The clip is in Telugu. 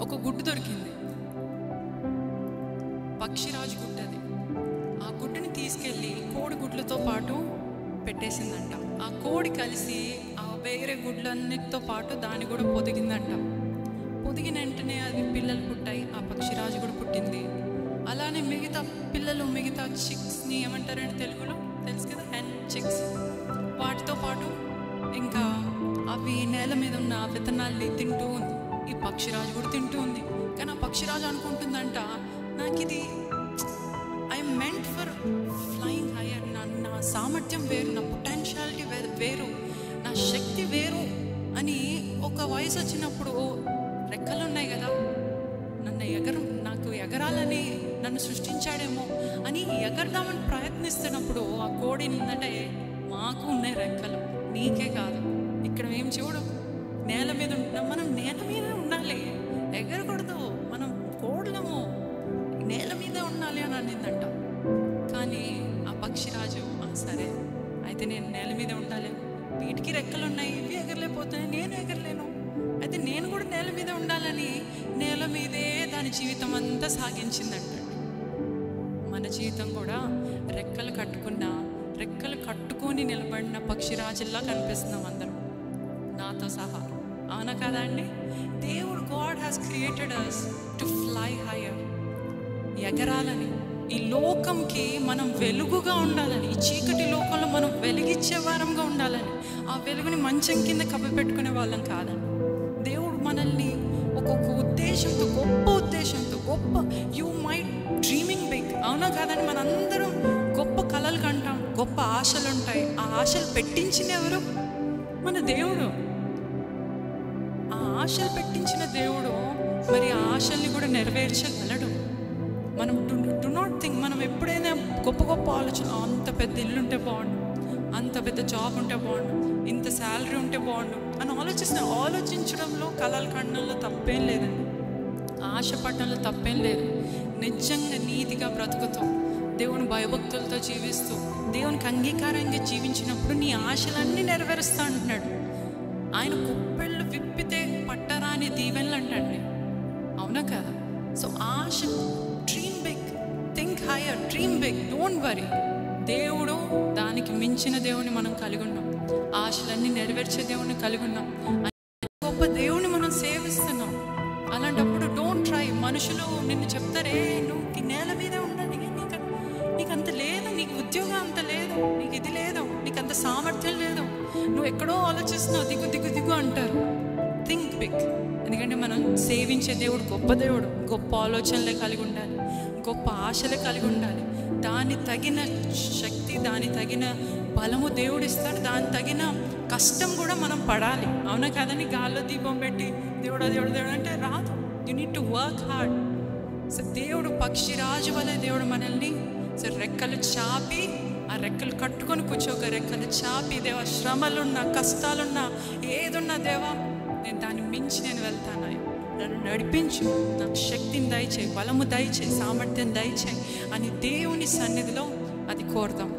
ఒక గుడ్డు దొరికింది, పక్షిరాజు గుడ్డు. అది ఆ గుడ్డుని తీసుకెళ్ళి కోడి గుడ్లతో పాటు పెట్టేసిందంట. ఆ కోడి కలిసి ఆ వేరే గుడ్లన్నిటితో పాటు దాన్ని కూడా పొదిగిందంట. పొదిగిన వెంటనే అది పిల్లలు పుట్టాయి, ఆ పక్షిరాజు కూడా పుట్టింది. అలానే మిగతా పిల్లలు, మిగతా చిక్స్ని ఏమంటారంటే తెలుగులో తెలుసు కదా, హెన్ చిక్స్, వాటితో పాటు ఇంకా అవి నేల మీద ఉన్న విత్తనాల్ని తింటూ ఉంది. ఈ పక్షిరాజు కూడా తింటూ ఉంది. కానీ ఆ పక్షిరాజు అనుకుంటుందంట, నాకు ఇది I'm meant for flying hire, నా సామర్థ్యం వేరు, నా పొటెన్షియాలిటీ వేరు, నా శక్తి వేరు అని. ఒక వయసు వచ్చినప్పుడు రెక్కలు ఉన్నాయి కదా, నాకు ఎగరాలని నన్ను సృష్టించాడేమో అని ఎగరదామని ప్రయత్నిస్తున్నప్పుడు ఆ కోడి అంటే, మాకు ఉన్నాయి రెక్కలు, నీకే కాదు. ఇక్కడ ఏం చూడు, నేల మీద మనం నేల మీద ఉండాలి, ఎగరకూడదు, మనం కోడలేము, నేల మీద ఉండాలి అని అనిందంట. కానీ ఆ పక్షిరాజు సరే అయితే నేను నేల మీద ఉండాలి, వీటికి రెక్కలు ఉన్నాయి, ఇవి ఎగరలేకపోతున్నాయి, నేను ఎగరలేను, అయితే నేను కూడా నేల మీద ఉండాలని నేల మీదే దాని జీవితం అంతా సాగించిందంట. మన జీవితం కూడా రెక్కలు కట్టుకొని నిలబడిన పక్షిరాజుల్లా కనిపిస్తున్నాం అందరం, నాతో సహా. అవునా కదా అండి? దేవుడు, god has created us to fly higher, ఎగరాలని. ఈ లోకంకి మనం వెలుగుగా ఉండాలని, ఈ చీకటి లోకంలో మనం వెలిగిచ్చే వారంగా ఉండాలని, ఆ వెలుగుని మంచం కింద కప్పిపెట్టుకునే వాళ్ళం కాదండి. దేవుడు మనల్ని ఒక్కొక్క ఉద్దేశంతో, గొప్ప యూ మైట్ డ్రీమింగ్ బిగ్, అవునా కాదని? మనందరం గొప్ప కలలు కంటాం, గొప్ప ఆశలు ఉంటాయి. ఆ ఆశలు పెట్టించిన ఎవరు? మన దేవుడు. ఆ ఆశలు పెట్టించిన దేవుడు మరి ఆ ఆశల్ని కూడా నెరవేర్చగలడు. మనం డు నాట్ థింక్, మనం ఎప్పుడైనా గొప్ప ఆలోచన, అంత పెద్ద ఇల్లు ఉంటే బాగుండు, అంత పెద్ద జాబ్ ఉంటే బాగుండు, ఇంత శాలరీ ఉంటే బాగుండు అని ఆలోచించడంలో, కలలు కండంలో తప్పేం లేదండి, ఆశపడడంలో తప్పేం లేదు. నిజంగా నీతిగా బ్రతుకుతూ, దేవుని భయభక్తులతో జీవిస్తూ, దేవునికి అంగీకారంగా జీవించినప్పుడు నీ ఆశలన్నీ నెరవేరుస్తా అంటున్నాడు. ఆయన కుప్పెళ్ళు విప్పితే పట్టరాని దీవెనలు అంటండి, అవునా కదా? సో ఆశ, dream big, think higher, dream big, don't worry. దేవుడు, దానికి మించిన దేవుని మనం కలిగి ఉన్నాం, ఆశలన్నీ నెరవేర్చే దేవుని కలిగి ఉన్నాం, గొప్ప దేవుని మనం సేవిస్తున్నాం. అలాంటప్పుడు డోంట్ ట్రై. మనుషులు నిన్ను చెప్తారే, నువ్వు నేల మీద ఉండాలి, నీకు అంత లేదు, నీకు ఉద్యోగం అంత లేదు, నీకు ఇది లేదు, నీకు అంత సామర్థ్యం లేదు, నువ్వు ఎక్కడో ఆలోచిస్తున్నావు, దిగు అంటారు. Think big. ఎందుకంటే మనం సేవించే దేవుడు గొప్ప దేవుడు. గొప్ప ఆలోచనలే కలిగి ఉండాలి, గొప్ప ఆశలే కలిగి ఉండాలి. దాని తగిన శక్తి, దాని తగిన బలము దేవుడు ఇస్తాడు, దాని తగిన కష్టం కూడా మనం పడాలి, అవునా కాదని? గాల్లో దీపం పెట్టి దేవుడు అంటే రాదు. You need to work hard. So దేవుడు పక్షిరాజు వలె దేవుడు మనల్ని రెక్కలు చాపి, ఆ రెక్కలు కట్టుకొని కూర్చోక రెక్కలు చాపి, దేవా శ్రమలున్నా, కష్టాలున్నా, ఏదున్నా దేవా నేను దాన్ని మించి నేను వెళ్తాను, నన్ను నడిపించు, నాకు శక్తిని దయచేయి, బలము దయచేయి, సామర్థ్యం దయచేయి అని దేవుని సన్నిధిలో అది కోరుతాం.